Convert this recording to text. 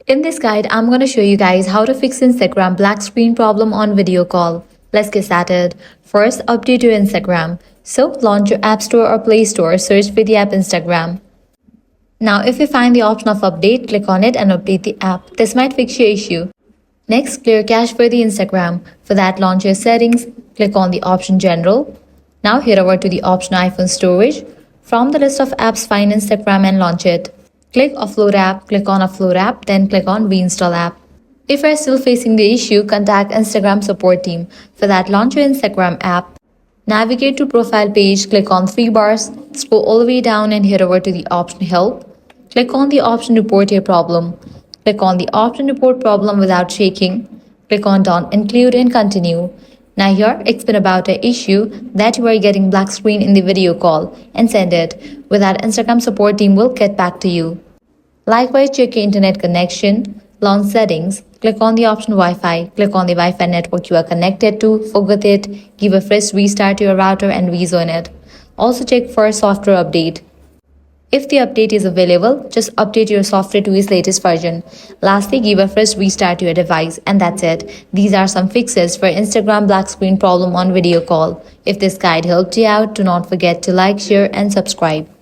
In this guide, I'm going to show you guys how to fix Instagram black screen problem on video call. Let's get started. First, update your Instagram. So, launch your App Store or Play Store, search for the app Instagram. Now, if you find the option of update, click on it and update the app. This might fix your issue. Next, clear cache for the Instagram. For that, launch your settings, click on the option General. Now head over to the option iPhone Storage. From the list of apps, find Instagram and launch it. Click Offload app, click on Offload app, then click on Reinstall app. If you are still facing the issue, contact Instagram support team. For that, launch your Instagram app. Navigate to profile page, click on three bars, scroll all the way down and head over to the option Help. Click on the option Report your problem. Click on the option Report problem without shaking. Click on Don't Include and continue. Now here, explain about an issue that you are getting black screen in the video call and send it. With that, Instagram support team will get back to you. Likewise, check your internet connection, launch settings, click on the option Wi-Fi, click on the Wi-Fi network you are connected to, forget it, give a fresh restart to your router and rejoin it. Also check for a software update. If the update is available, just update your software to its latest version. Lastly, give a fresh restart to your device, and that's it. These are some fixes for Instagram black screen problem on video call. If this guide helped you out, do not forget to like, share, and subscribe.